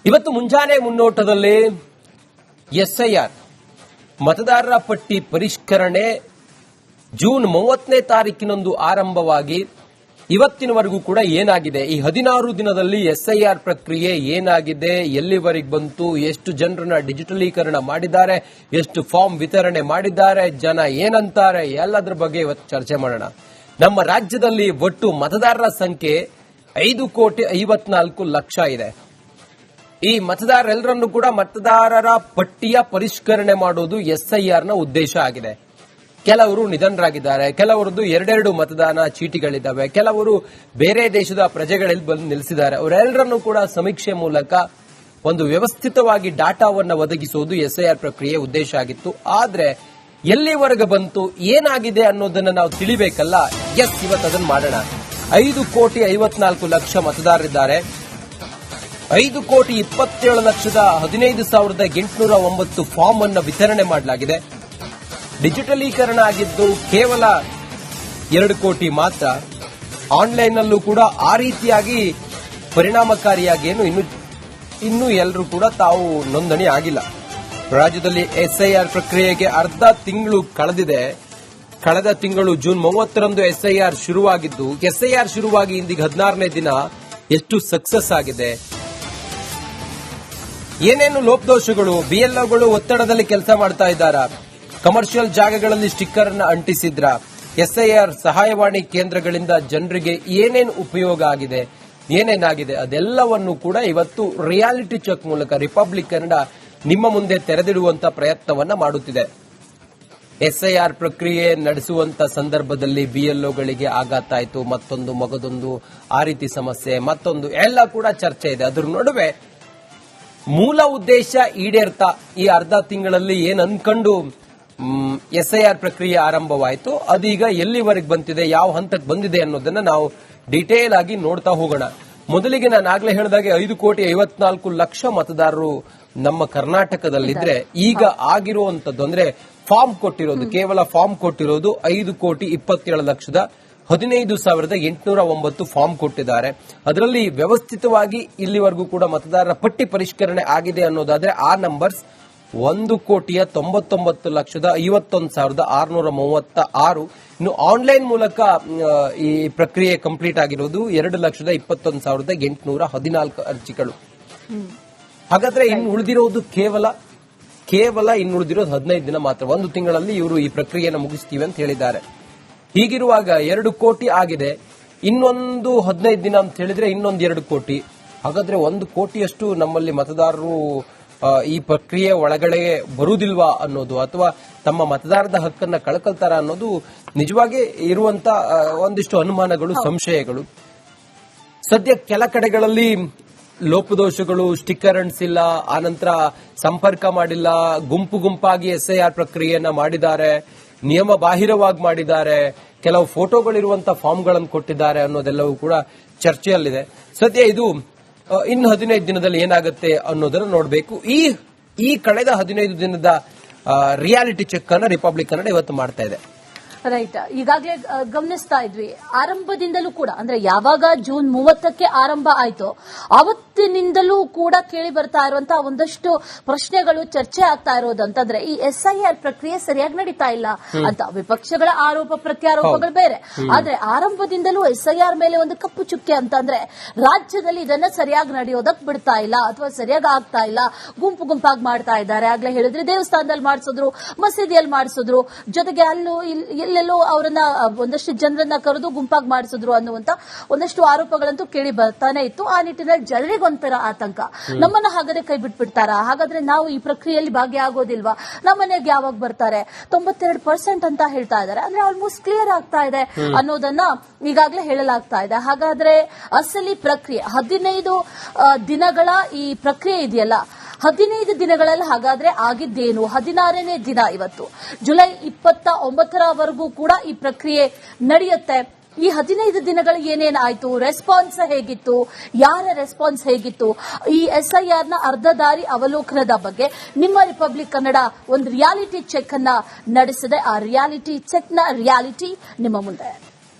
ಇವತ್ತು ಮುಂಜಾನೆ ಮುನ್ನೋಟದಲ್ಲಿ ಎಸ್ಐಆರ್ ಮತದಾರರ ಪಟ್ಟಿ ಪರಿಷ್ಕರಣೆ ಜೂನ್ 30ನೇ ತಾರೀಕಿನಂದು ಆರಂಭವಾಗಿ ಇವತ್ತಿನವರೆಗೂ ಕೂಡ ಏನಾಗಿದೆ, ಈ 16 ದಿನದಲ್ಲಿ ಎಸ್ಐಆರ್ ಪ್ರಕ್ರಿಯೆ ಏನಾಗಿದೆ, ಎಲ್ಲಿವರೆಗೆ ಬಂತು, ಎಷ್ಟು ಜನರನ್ನ ಡಿಜಿಟಲೀಕರಣ ಮಾಡಿದ್ದಾರೆ, ಎಷ್ಟು ಫಾರ್ಮ್ ವಿತರಣೆ ಮಾಡಿದ್ದಾರೆ, ಜನ ಏನಂತಾರೆ, ಎಲ್ಲದರ ಬಗ್ಗೆ ಇವತ್ತು ಚರ್ಚೆ ಮಾಡೋಣ. ನಮ್ಮ ರಾಜ್ಯದಲ್ಲಿ ಒಟ್ಟು ಮತದಾರರ ಸಂಖ್ಯೆ 5,54,00,000 ಇದೆ. ಈ ಮತದಾರರೆಲ್ಲರನ್ನು ಕೂಡ ಮತದಾರರ ಪಟ್ಟಿಯ ಪರಿಷ್ಕರಣೆ ಮಾಡುವುದು ಎಸ್ಐಆರ್ನ ಉದ್ದೇಶ ಆಗಿದೆ. ಕೆಲವರು ನಿಧನರಾಗಿದ್ದಾರೆ, ಕೆಲವರದ್ದು 2 ಮತದಾನ ಚೀಟಿಗಳಿದ್ದಾವೆ, ಕೆಲವರು ಬೇರೆ ದೇಶದ ಪ್ರಜೆಗಳಲ್ಲಿ ಬಂದು ನಿಲ್ಲಿಸಿದ್ದಾರೆ. ಅವರೆಲ್ಲರನ್ನು ಕೂಡ ಸಮೀಕ್ಷೆ ಮೂಲಕ ಒಂದು ವ್ಯವಸ್ಥಿತವಾಗಿ ಡಾಟಾವನ್ನು ಒದಗಿಸುವುದು ಎಸ್ಐಆರ್ ಪ್ರಕ್ರಿಯೆ ಉದ್ದೇಶ ಆಗಿತ್ತು. ಆದ್ರೆ ಎಲ್ಲಿವರೆಗೆ ಬಂತು, ಏನಾಗಿದೆ ಅನ್ನೋದನ್ನ ನಾವು ತಿಳಿಬೇಕಲ್ಲ. ಇವತ್ತು ಅದನ್ನು ಮಾಡೋಣ. 5,54,00,000 ಮತದಾರರಿದ್ದಾರೆ. 5,27,15,809 ಫಾರ್ಮ್ ಅನ್ನು ವಿತರಣೆ ಮಾಡಲಾಗಿದೆ. ಡಿಜಿಟಲೀಕರಣ ಆಗಿದ್ದು ಕೇವಲ 2 ಕೋಟಿ ಮಾತ್ರ. ಆನ್ಲೈನ್ ನಲ್ಲೂ ಕೂಡ ಆ ರೀತಿಯಾಗಿ ಪರಿಣಾಮಕಾರಿಯಾಗಿ ಇನ್ನೂ ಎಲ್ಲರೂ ಕೂಡ ತಾವು ನೋಂದಣಿ ಆಗಿಲ್ಲ. ರಾಜ್ಯದಲ್ಲಿ ಎಸ್ಐಆರ್ ಪ್ರಕ್ರಿಯೆಗೆ ಅರ್ಧ ತಿಂಗಳು ಕಳೆದಿದೆ. ಕಳೆದ ತಿಂಗಳು ಜೂನ್ 30ರಂದು ಎಸ್ಐಆರ್ ಶುರುವಾಗಿದ್ದು, ಎಸ್ಐಆರ್ ಶುರುವಾಗಿ ಇಂದಿಗೆ 16ನೇ ದಿನ. ಎಷ್ಟು ಸಕ್ಸಸ್ ಆಗಿದೆ, ಏನೇನು ಲೋಪದೋಷಗಳು, ಬಿಎಲ್ಒಗಳು ಒತ್ತಡದಲ್ಲಿ ಕೆಲಸ ಮಾಡ್ತಾ ಇದ್ದಾರಾ, ಕಮರ್ಷಿಯಲ್ ಜಾಗಗಳಲ್ಲಿ ಸ್ಟಿಕ್ಕರ್ ಅನ್ನು ಅಂಟಿಸಿದ್ರ, ಎಸ್ಐಆರ್ ಸಹಾಯವಾಣಿ ಕೇಂದ್ರಗಳಿಂದ ಜನರಿಗೆ ಏನೇನು ಉಪಯೋಗ ಆಗಿದೆ, ಏನೇನಾಗಿದೆ, ಅದೆಲ್ಲವನ್ನು ಕೂಡ ಇವತ್ತು ರಿಯಾಲಿಟಿ ಚೆಕ್ ಮೂಲಕ ರಿಪಬ್ಲಿಕ್ ಕನ್ನಡ ನಿಮ್ಮ ಮುಂದೆ ತೆರೆದಿಡುವಂತ ಪ್ರಯತ್ನವನ್ನ ಮಾಡುತ್ತಿದೆ. ಎಸ್ಐಆರ್ ಪ್ರಕ್ರಿಯೆ ನಡೆಸುವಂತ ಸಂದರ್ಭದಲ್ಲಿ ಬಿಎಲ್ಒಗಳಿಗೆ ಆಘಾತ ಆಯಿತು, ಮತ್ತೊಂದು ಮಗದೊಂದು ಆ ರೀತಿ ಸಮಸ್ಯೆ, ಮತ್ತೊಂದು ಎಲ್ಲ ಕೂಡ ಚರ್ಚೆ ಇದೆ. ಅದರ ನಡುವೆ ಮೂಲ ಉದ್ದೇಶ ಈಡೇರ್ತಾ ಈ ಅರ್ಧ ತಿಂಗಳಲ್ಲಿ ಏನ್ ಅನ್ಕೊಂಡು ಎಸ್ಐಆರ್ ಪ್ರಕ್ರಿಯೆ ಆರಂಭವಾಯಿತು, ಅದೀಗ ಎಲ್ಲಿವರೆಗೆ ಬಂದಿದೆ, ಯಾವ ಹಂತಕ್ಕೆ ಬಂದಿದೆ ಅನ್ನೋದನ್ನ ನಾವು ಡಿಟೇಲ್ ಆಗಿ ನೋಡ್ತಾ ಹೋಗೋಣ. ಮೊದಲಿಗೆ ನಾನು ಆಗ್ಲೇ ಹೇಳಿದಾಗೆ 5,54,00,000 ಮತದಾರರು ನಮ್ಮ ಕರ್ನಾಟಕದಲ್ಲಿದ್ರೆ, ಈಗ ಆಗಿರುವಂತದ್ದು ಅಂದ್ರೆ ಫಾರ್ಮ್ ಕೊಟ್ಟಿರೋದು, ಕೇವಲ ಫಾರ್ಮ್ ಕೊಟ್ಟಿರೋದು 5,27,15,809 ಫಾರ್ಮ್ ಕೊಟ್ಟಿದ್ದಾರೆ. ಅದರಲ್ಲಿ ವ್ಯವಸ್ಥಿತವಾಗಿ ಇಲ್ಲಿವರೆಗೂ ಕೂಡ ಮತದಾರರ ಪಟ್ಟಿ ಪರಿಷ್ಕರಣೆ ಆಗಿದೆ ಅನ್ನೋದಾದ್ರೆ ಆ ನಂಬರ್ಸ್ 1,99,51,636. ಇನ್ನು ಆನ್ಲೈನ್ ಮೂಲಕ ಈ ಪ್ರಕ್ರಿಯೆ ಕಂಪ್ಲೀಟ್ ಆಗಿರೋದು 2,21,814 ಅರ್ಜಿಗಳು. ಹಾಗಾದ್ರೆ ಇನ್ನು ಉಳಿದಿರೋದು ಕೇವಲ 15 ದಿನ ಮಾತ್ರ. 1 ತಿಂಗಳಲ್ಲಿ ಇವರು ಈ ಪ್ರಕ್ರಿಯೆಯನ್ನು ಮುಗಿಸ್ತೀವಿ ಅಂತ ಹೇಳಿದ್ದಾರೆ. ಹೀಗಿರುವಾಗ 2 ಕೋಟಿ ಆಗಿದೆ, ಇನ್ನೊಂದು 15 ದಿನ ಅಂತ ಹೇಳಿದ್ರೆ ಇನ್ನೊಂದು 2 ಕೋಟಿ. ಹಾಗಾದ್ರೆ 1 ಕೋಟಿಯಷ್ಟು ನಮ್ಮಲ್ಲಿ ಮತದಾರರು ಈ ಪ್ರಕ್ರಿಯೆ ಒಳಗಡೆ ಬರುವುದಿಲ್ವಾ ಅನ್ನೋದು, ಅಥವಾ ತಮ್ಮ ಮತದಾರದ ಹಕ್ಕನ್ನ ಕಳ್ಕೊಳ್ತಾರ ಅನ್ನೋದು ನಿಜವಾಗಿ ಇರುವಂತ ಒಂದಿಷ್ಟು ಅನುಮಾನಗಳು, ಸಂಶಯಗಳು. ಸದ್ಯ ಕೆಲ ಕಡೆಗಳಲ್ಲಿ ಲೋಪದೋಷಗಳು, ಸ್ಟಿಕ್ಕರ್ ಅಂಟಿಸಿಲ್ಲ, ಆನಂತರ ಸಂಪರ್ಕ ಮಾಡಿಲ್ಲ, ಗುಂಪಾಗಿ ಎಸ್ಐಆರ್ ಪ್ರಕ್ರಿಯೆಯನ್ನ ಮಾಡಿದ್ದಾರೆ, ನಿಯಮ ಬಾಹಿರವಾಗಿ ಮಾಡಿದ್ದಾರೆ, ಕೆಲವು ಫೋಟೋಗಳಿರುವಂತಹ ಫಾರ್ಮ್ಗಳನ್ನು ಕೊಟ್ಟಿದ್ದಾರೆ ಅನ್ನೋದೆಲ್ಲವೂ ಕೂಡ ಚರ್ಚೆಯಲ್ಲಿದೆ. ಸದ್ಯ ಇದು ಇನ್ನು 15 ದಿನದಲ್ಲಿ ಏನಾಗುತ್ತೆ ಅನ್ನೋದನ್ನ ನೋಡಬೇಕು. ಈ ಕಳೆದ 15 ದಿನದ ರಿಯಾಲಿಟಿ ಚೆಕ್ ಅನ್ನ ರಿಪಬ್ಲಿಕ್ ಕನ್ನಡ ಇವತ್ತು ಮಾಡ್ತಾ ಇದೆ. ರೈಟ್. ಈಗಾಗಲೇ ಗಮನಿಸ್ತಾ ಇದ್ವಿ, ಆರಂಭದಿಂದಲೂ ಕೂಡ ಅಂದ್ರೆ ಯಾವಾಗ ಜೂನ್ 30ಕ್ಕೆ ಆರಂಭ ಆಯ್ತೋ ಅವತ್ತಿನಿಂದಲೂ ಕೂಡ ಕೇಳಿ ಬರ್ತಾ ಇರುವಂತಹ ಒಂದಷ್ಟು ಪ್ರಶ್ನೆಗಳು, ಚರ್ಚೆ ಆಗ್ತಾ ಇರೋದಂತಂದ್ರೆ ಈ ಎಸ್ಐಆರ್ ಪ್ರಕ್ರಿಯೆ ಸರಿಯಾಗಿ ನಡೀತಾ ಇಲ್ಲ ಅಂತ. ವಿಪಕ್ಷಗಳ ಆರೋಪ ಪ್ರತ್ಯಾರೋಪಗಳು ಬೇರೆ, ಆದ್ರೆ ಆರಂಭದಿಂದಲೂ ಎಸ್ಐಆರ್ ಮೇಲೆ ಒಂದು ಕಪ್ಪು ಚುಕ್ಕೆ ಅಂತಂದ್ರೆ ರಾಜ್ಯದಲ್ಲಿ ಇದನ್ನ ಸರಿಯಾಗಿ ನಡೆಯೋದಕ್ಕೆ ಬಿಡ್ತಾ ಇಲ್ಲ, ಅಥವಾ ಸರಿಯಾಗಿ ಆಗ್ತಾ ಇಲ್ಲ, ಗುಂಪಾಗಿ ಮಾಡ್ತಾ ಇದ್ದಾರೆ. ಆಗ್ಲೇ ಹೇಳಿದ್ರೆ ದೇವಸ್ಥಾನದಲ್ಲಿ ಮಾಡಿಸಿದ್ರು, ಮಸೀದಿಯಲ್ಲಿ ಮಾಡಿಸಿದ್ರು, ಜೊತೆಗೆ ಅಲ್ಲೂ ಎಲ್ಲೆಲ್ಲೋ ಅವರನ್ನ ಒಂದಷ್ಟು ಜನರನ್ನ ಕರೆದು ಗುಂಪಾಗಿ ಮಾಡಿಸಿದ್ರು ಅನ್ನುವಂತ ಒಂದಷ್ಟು ಆರೋಪಗಳಂತೂ ಕೇಳಿ ಬರ್ತಾನೆ ಇತ್ತು. ಆ ನಿಟ್ಟಿನಲ್ಲಿ ಜನರಿಗೊಂಥರ ಆತಂಕ, ನಮ್ಮನ್ನ ಹಾಗಾದ್ರೆ ಕೈ ಬಿಟ್ಬಿಡ್ತಾರಾ, ಹಾಗಾದ್ರೆ ನಾವು ಈ ಪ್ರಕ್ರಿಯೆಯಲ್ಲಿ ಭಾಗಿಯಾಗೋದಿಲ್ವಾ, ನಮ್ಮನೆಗೆ ಯಾವಾಗ ಬರ್ತಾರೆ, 92% ಅಂತ ಹೇಳ್ತಾ ಇದ್ದಾರೆ. ಅಂದ್ರೆ ಆಲ್ಮೋಸ್ಟ್ ಕ್ಲಿಯರ್ ಆಗ್ತಾ ಇದೆ ಅನ್ನೋದನ್ನ ಈಗಾಗಲೇ ಹೇಳಲಾಗ್ತಾ ಇದೆ. ಹಾಗಾದ್ರೆ ಅಸಲಿ ಪ್ರಕ್ರಿಯೆ 15 ದಿನಗಳ ಈ ಪ್ರಕ್ರಿಯೆ ಇದೆಯಲ್ಲ, 15 ದಿನಗಳಲ್ಲಿ ಹಾಗಾದ್ರೆ ಆಗಿದ್ದೇನು? 16ನೇ ದಿನ ಇವತ್ತು, ಜುಲೈ 29ರವರೆಗೂ ಕೂಡ ಈ ಪ್ರಕ್ರಿಯೆ ನಡೆಯುತ್ತೆ. ಈ 15 ದಿನಗಳು ಏನೇನಾಯ್ತು, ರೆಸ್ಪಾನ್ಸ್ ಹೇಗಿತ್ತು, ಯಾರ ರೆಸ್ಪಾನ್ಸ್ ಹೇಗಿತ್ತು, ಈ ಎಸ್ಐಆರ್ನ ಅರ್ಧ ದಾರಿ ಅವಲೋಕನದ ಬಗ್ಗೆ ನಿಮ್ಮ ರಿಪಬ್ಲಿಕ್ ಕನ್ನಡ ಒಂದು ರಿಯಾಲಿಟಿ ಚೆಕ್ ಅನ್ನ ನಡೆಸಿದೆ. ಆ ರಿಯಾಲಿಟಿ ಚೆಕ್ನ ರಿಯಾಲಿಟಿ ನಿಮ್ಮ ಮುಂದೆ.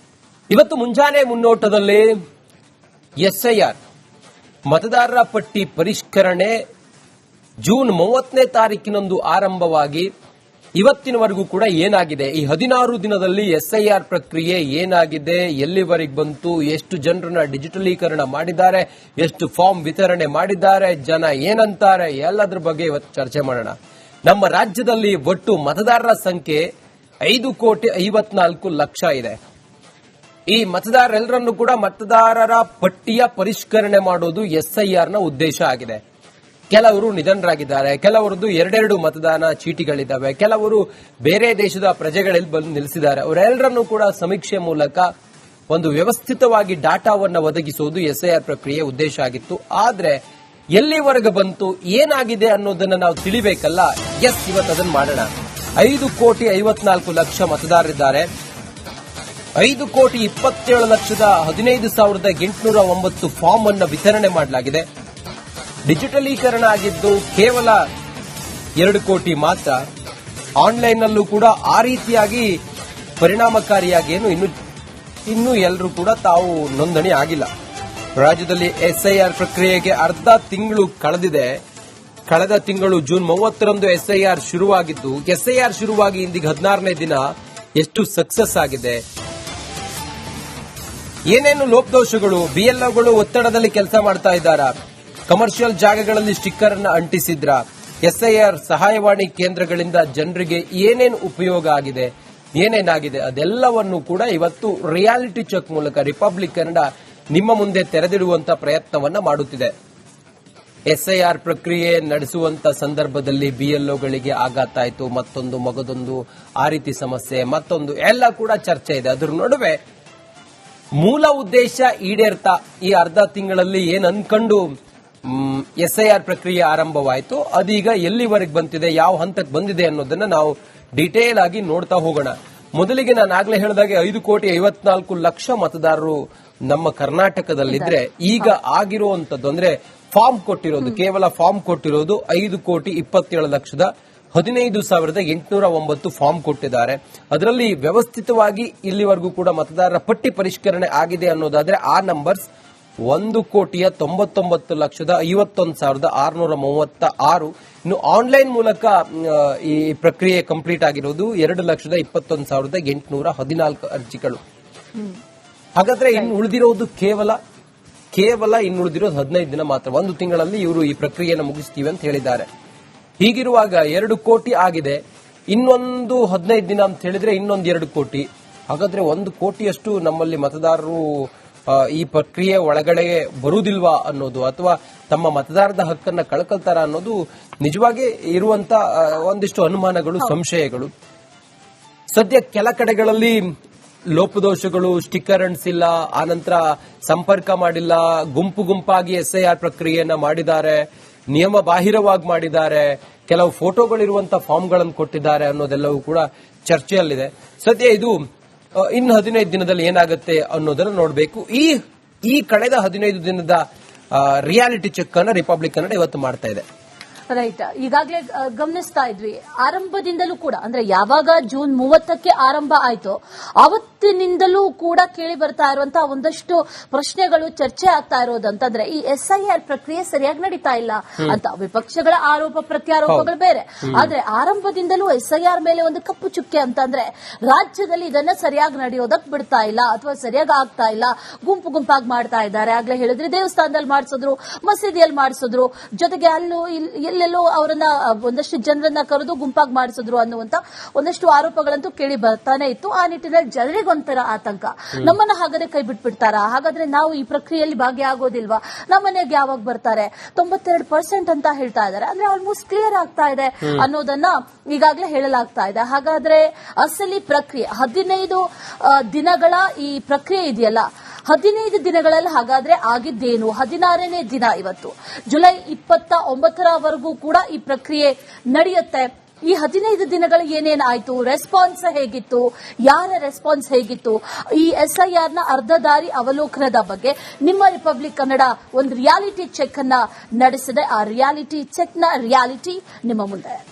ಇವತ್ತು ಮುಂಜಾನೆ ಮುನ್ನೋಟದಲ್ಲಿ ಎಸ್ಐಆರ್ ಮತದಾರರ ಪಟ್ಟಿ ಪರಿಷ್ಕರಣೆ ಜೂನ್ 30ನೇ ತಾರೀಕಿನಂದು ಆರಂಭವಾಗಿ ಇವತ್ತಿನವರೆಗೂ ಕೂಡ ಏನಾಗಿದೆ, ಈ 16 ದಿನದಲ್ಲಿ ಎಸ್ಐಆರ್ ಪ್ರಕ್ರಿಯೆ ಏನಾಗಿದೆ, ಎಲ್ಲಿವರೆಗೆ ಬಂತು, ಎಷ್ಟು ಜನರನ್ನ ಡಿಜಿಟಲೀಕರಣ ಮಾಡಿದ್ದಾರೆ, ಎಷ್ಟು ಫಾರ್ಮ್ ವಿತರಣೆ ಮಾಡಿದ್ದಾರೆ, ಜನ ಏನಂತಾರೆ, ಎಲ್ಲದ್ರ ಬಗ್ಗೆ ಇವತ್ತು ಚರ್ಚೆ ಮಾಡೋಣ. ನಮ್ಮ ರಾಜ್ಯದಲ್ಲಿ ಒಟ್ಟು ಮತದಾರರ ಸಂಖ್ಯೆ 5,54,00,000 ಇದೆ. ಈ ಮತದಾರರೆಲ್ಲರನ್ನು ಕೂಡ ಮತದಾರರ ಪಟ್ಟಿಯ ಪರಿಷ್ಕರಣೆ ಮಾಡೋದು ಎಸ್ಐಆರ್ನ ಉದ್ದೇಶ ಆಗಿದೆ. ಕೆಲವರು ನಿಧನರಾಗಿದ್ದಾರೆ, ಕೆಲವರದ್ದು 2 ಮತದಾನ ಚೀಟಿಗಳಿದ್ದಾವೆ, ಕೆಲವರು ಬೇರೆ ದೇಶದ ಪ್ರಜೆಗಳಲ್ಲಿ ಬಂದು ನಿಲ್ಲಿಸಿದ್ದಾರೆ. ಅವರೆಲ್ಲರನ್ನೂ ಕೂಡ ಸಮೀಕ್ಷೆ ಮೂಲಕ ಒಂದು ವ್ಯವಸ್ಥಿತವಾಗಿ ಡಾಟಾವನ್ನು ಒದಗಿಸುವುದು ಎಸ್ಐಆರ್ ಪ್ರಕ್ರಿಯೆ ಉದ್ದೇಶ ಆಗಿತ್ತು. ಆದ್ರೆ ಎಲ್ಲಿವರೆಗೆ ಬಂತು, ಏನಾಗಿದೆ ಅನ್ನೋದನ್ನ ನಾವು ತಿಳಿಬೇಕಲ್ಲ. ಇವತ್ತು ಅದನ್ನು ಮಾಡೋಣ. 5,54,00,000 ಮತದಾರರಿದ್ದಾರೆ. 5,27,15,809 ಫಾರ್ಮ್ ಅನ್ನು ವಿತರಣೆ ಮಾಡಲಾಗಿದೆ. ಡಿಜಿಟಲೀಕರಣ ಆಗಿದ್ದು ಕೇವಲ 2 ಕೋಟಿ ಮಾತ್ರ. ಆನ್ಲೈನ್ ನಲ್ಲೂ ಕೂಡ ಆ ರೀತಿಯಾಗಿ ಪರಿಣಾಮಕಾರಿಯಾಗಿ ಇನ್ನೂ ಎಲ್ಲರೂ ಕೂಡ ತಾವು ನೋಂದಣಿ ಆಗಿಲ್ಲ. ರಾಜ್ಯದಲ್ಲಿ ಎಸ್ಐಆರ್ ಪ್ರಕ್ರಿಯೆಗೆ ಅರ್ಧ ತಿಂಗಳು ಕಳೆದಿದೆ. ಕಳೆದ ತಿಂಗಳು ಜೂನ್ 30ರಂದು ಎಸ್ಐಆರ್ ಶುರುವಾಗಿದ್ದು, ಎಸ್ಐಆರ್ ಶುರುವಾಗಿ ಇಂದಿಗೆ 16ನೇ ದಿನ. ಎಷ್ಟು ಸಕ್ಸಸ್ ಆಗಿದೆ, ಏನೇನು ಲೋಪದೋಷಗಳು, ಬಿಎಲ್ಒಗಳು ಒತ್ತಡದಲ್ಲಿ ಕೆಲಸ ಮಾಡ್ತಾ ಇದ್ದಾರಾ, ಕಮರ್ಷಿಯಲ್ ಜಾಗಗಳಲ್ಲಿ ಸ್ಟಿಕ್ಕರ್ ಅನ್ನು ಅಂಟಿಸಿದ್ರ, ಎಸ್ಐಆರ್ ಸಹಾಯವಾಣಿ ಕೇಂದ್ರಗಳಿಂದ ಜನರಿಗೆ ಏನೇನು ಉಪಯೋಗ ಆಗಿದೆ, ಏನೇನಾಗಿದೆ, ಅದೆಲ್ಲವನ್ನು ಕೂಡ ಇವತ್ತು ರಿಯಾಲಿಟಿ ಚೆಕ್ ಮೂಲಕ ರಿಪಬ್ಲಿಕ್ ಕನ್ನಡ ನಿಮ್ಮ ಮುಂದೆ ತೆರೆದಿಡುವಂತ ಪ್ರಯತ್ನವನ್ನ ಮಾಡುತ್ತಿದೆ. ಎಸ್ಐಆರ್ ಪ್ರಕ್ರಿಯೆ ನಡೆಸುವಂತ ಸಂದರ್ಭದಲ್ಲಿ ಬಿಎಲ್ಒಗಳಿಗೆ ಆಘಾತ ಆಯಿತು, ಮತ್ತೊಂದು ಮಗದೊಂದು ಆ ರೀತಿ ಸಮಸ್ಯೆ, ಮತ್ತೊಂದು ಎಲ್ಲ ಕೂಡ ಚರ್ಚೆ ಇದೆ. ಅದರ ನಡುವೆ ಮೂಲ ಉದ್ದೇಶ ಈಡೇರ್ತಾ ಈ ಅರ್ಧ ತಿಂಗಳಲ್ಲಿ ಏನ್ ಅನ್ಕೊಂಡು ಎಸ್ಐಆರ್ ಪ್ರಕ್ರಿಯೆ ಆರಂಭವಾಯಿತು, ಅದೀಗ ಎಲ್ಲಿವರೆಗೆ ಬಂದಿದೆ, ಯಾವ ಹಂತಕ್ಕೆ ಬಂದಿದೆ ಅನ್ನೋದನ್ನ ನಾವು ಡಿಟೇಲ್ ಆಗಿ ನೋಡ್ತಾ ಹೋಗೋಣ. ಮೊದಲಿಗೆ ನಾನು ಆಗ್ಲೇ ಹೇಳಿದಾಗೆ 5,54,00,000 ಮತದಾರರು ನಮ್ಮ ಕರ್ನಾಟಕದಲ್ಲಿದ್ರೆ, ಈಗ ಆಗಿರುವಂತದ್ದು ಅಂದ್ರೆ ಫಾರ್ಮ್ ಕೊಟ್ಟಿರೋದು, ಕೇವಲ ಫಾರ್ಮ್ ಕೊಟ್ಟಿರೋದು 5,27,15,809 ಫಾರ್ಮ್ ಕೊಟ್ಟಿದ್ದಾರೆ. ಅದರಲ್ಲಿ ವ್ಯವಸ್ಥಿತವಾಗಿ ಇಲ್ಲಿವರೆಗೂ ಕೂಡ ಮತದಾರರ ಪಟ್ಟಿ ಪರಿಷ್ಕರಣೆ ಆಗಿದೆ ಅನ್ನೋದಾದ್ರೆ ಆ ನಂಬರ್ಸ್ 1,99,51,636. ಇನ್ನು ಆನ್ಲೈನ್ ಮೂಲಕ ಈ ಪ್ರಕ್ರಿಯೆ ಕಂಪ್ಲೀಟ್ ಆಗಿರೋದು 2,21,814 ಅರ್ಜಿಗಳು. ಹಾಗಾದ್ರೆ ಇನ್ನು ಉಳಿದಿರೋದು ಕೇವಲ 15 ದಿನ ಮಾತ್ರ. 1 ತಿಂಗಳಲ್ಲಿ ಇವರು ಈ ಪ್ರಕ್ರಿಯೆಯನ್ನು ಮುಗಿಸ್ತೀವಿ ಅಂತ ಹೇಳಿದ್ದಾರೆ. ಹೀಗಿರುವಾಗ 2 ಕೋಟಿ ಆಗಿದೆ, ಇನ್ನೊಂದು 15 ದಿನ ಅಂತ ಹೇಳಿದ್ರೆ ಇನ್ನೊಂದು 2 ಕೋಟಿ. ಹಾಗಾದ್ರೆ 1 ಕೋಟಿಯಷ್ಟು ನಮ್ಮಲ್ಲಿ ಮತದಾರರು ಈ ಪ್ರಕ್ರಿಯೆ ಒಳಗಡೆ ಬರುವುದಿಲ್ವಾ ಅನ್ನೋದು, ಅಥವಾ ತಮ್ಮ ಮತದಾರದ ಹಕ್ಕನ್ನ ಕಳ್ಕೊಳ್ತಾರ ಅನ್ನೋದು ನಿಜವಾಗಿ ಇರುವಂತ ಒಂದಿಷ್ಟು ಅನುಮಾನಗಳು, ಸಂಶಯಗಳು. ಸದ್ಯ ಕೆಲ ಕಡೆಗಳಲ್ಲಿ ಲೋಪದೋಷಗಳು, ಸ್ಟಿಕ್ಕರ್ ಅಂಟಿಸಿಲ್ಲ, ಆನಂತರ ಸಂಪರ್ಕ ಮಾಡಿಲ್ಲ, ಗುಂಪಾಗಿ ಎಸ್ಐಆರ್ ಪ್ರಕ್ರಿಯೆಯನ್ನ ಮಾಡಿದ್ದಾರೆ, ನಿಯಮ ಬಾಹಿರವಾಗಿ ಮಾಡಿದ್ದಾರೆ, ಕೆಲವು ಫೋಟೋಗಳಿರುವಂತಹ ಫಾರ್ಮ್ಗಳನ್ನು ಕೊಟ್ಟಿದ್ದಾರೆ ಅನ್ನೋದೆಲ್ಲವೂ ಕೂಡ ಚರ್ಚೆಯಲ್ಲಿದೆ. ಸದ್ಯ ಇದು ಇನ್ನು 15 ದಿನದಲ್ಲಿ ಏನಾಗುತ್ತೆ ಅನ್ನೋದನ್ನ ನೋಡಬೇಕು. ಈ ಕಳೆದ 15 ದಿನದ ರಿಯಾಲಿಟಿ ಚೆಕ್ ಅನ್ನ ರಿಪಬ್ಲಿಕ್ ಕನ್ನಡ ಇವತ್ತು ಮಾಡ್ತಾ ಇದೆ. ರೈಟ್. ಈಗಾಗಲೇ ಗಮನಿಸ್ತಾ ಇದ್ವಿ, ಆರಂಭದಿಂದಲೂ ಕೂಡ ಅಂದ್ರೆ ಯಾವಾಗ ಜೂನ್ 30ಕ್ಕೆ ಆರಂಭ ಆಯ್ತು ಅವತ್ತಿನಿಂದಲೂ ಕೂಡ ಕೇಳಿ ಬರ್ತಾ ಇರುವಂತಹ ಒಂದಷ್ಟು ಪ್ರಶ್ನೆಗಳು ಚರ್ಚೆ ಆಗ್ತಾ ಇರೋದಂತಂದ್ರೆ ಈ ಎಸ್ಐಆರ್ ಪ್ರಕ್ರಿಯೆ ಸರಿಯಾಗಿ ನಡೀತಾ ಇಲ್ಲ ಅಂತ. ವಿಪಕ್ಷಗಳ ಆರೋಪ ಪ್ರತ್ಯಾರೋಪಗಳು ಬೇರೆ, ಆದ್ರೆ ಆರಂಭದಿಂದಲೂ ಎಸ್ಐಆರ್ ಮೇಲೆ ಒಂದು ಕಪ್ಪು ಚುಕ್ಕೆ ಅಂತಂದ್ರೆ ರಾಜ್ಯದಲ್ಲಿ ಇದನ್ನ ಸರಿಯಾಗಿ ನಡೆಯೋದಕ್ಕೆ ಬಿಡ್ತಾ ಇಲ್ಲ, ಅಥವಾ ಸರಿಯಾಗಿ ಆಗ್ತಾ ಇಲ್ಲ, ಗುಂಪಾಗಿ ಮಾಡ್ತಾ ಇದ್ದಾರೆ. ಆಗ್ಲೇ ಹೇಳಿದ್ರೆ ದೇವಸ್ಥಾನದಲ್ಲಿ ಮಾಡಿಸಿದ್ರು, ಮಸೀದಿಯಲ್ಲಿ ಮಾಡಿಸಿದ್ರು, ಜೊತೆಗೆ ಅಲ್ಲೂ ಎಲ್ಲೆಲ್ಲೋ ಅವರನ್ನ ಒಂದಷ್ಟು ಜನರನ್ನ ಕರೆದು ಗುಂಪಾಗಿ ಮಾಡಿಸಿದ್ರು ಅನ್ನುವಂತ ಒಂದಷ್ಟು ಆರೋಪಗಳಂತೂ ಕೇಳಿ ಬರ್ತಾನೆ ಇತ್ತು. ಆ ನಿಟ್ಟಿನಲ್ಲಿ ಜನರಿಗೊಂಥರ ಆತಂಕ, ನಮ್ಮನ್ನ ಹಾಗಾದ್ರೆ ಕೈ ಬಿಟ್ಬಿಡ್ತಾರಾ, ಹಾಗಾದ್ರೆ ನಾವು ಈ ಪ್ರಕ್ರಿಯೆಯಲ್ಲಿ ಭಾಗಿಯಾಗೋದಿಲ್ವಾ, ನಮ್ಮನೆಗೆ ಯಾವಾಗ ಬರ್ತಾರೆ, 92% ಅಂತ ಹೇಳ್ತಾ ಇದ್ದಾರೆ. ಅಂದ್ರೆ ಆಲ್ಮೋಸ್ಟ್ ಕ್ಲಿಯರ್ ಆಗ್ತಾ ಇದೆ ಅನ್ನೋದನ್ನ ಈಗಾಗಲೇ ಹೇಳಲಾಗ್ತಾ ಇದೆ. ಹಾಗಾದ್ರೆ ಅಸಲಿ ಪ್ರಕ್ರಿಯೆ 15 ದಿನಗಳ ಈ ಪ್ರಕ್ರಿಯೆ ಇದೆಯಲ್ಲ, 15 ದಿನಗಳಲ್ಲಿ ಹಾಗಾದ್ರೆ ಆಗಿದ್ದೇನು? 16ನೇ ದಿನ ಇವತ್ತು, ಜುಲೈ 29ರವರೆಗೂ ಕೂಡ ಈ ಪ್ರಕ್ರಿಯೆ ನಡೆಯುತ್ತೆ. ಈ 15 ದಿನಗಳು ಏನೇನಾಯ್ತು, ರೆಸ್ಪಾನ್ಸ್ ಹೇಗಿತ್ತು, ಯಾರ ರೆಸ್ಪಾನ್ಸ್ ಹೇಗಿತ್ತು, ಈ ಎಸ್ಐಆರ್ ನ ಅರ್ಧ ದಾರಿ ಅವಲೋಕನದ ಬಗ್ಗೆ ನಿಮ್ಮ ರಿಪಬ್ಲಿಕ್ ಕನ್ನಡ ಒಂದು ರಿಯಾಲಿಟಿ ಚೆಕ್ ಅನ್ನ ನಡೆಸಿದೆ. ಆ ರಿಯಾಲಿಟಿ ಚೆಕ್ ನ ರಿಯಾಲಿಟಿ ನಿಮ್ಮ ಮುಂದೆ.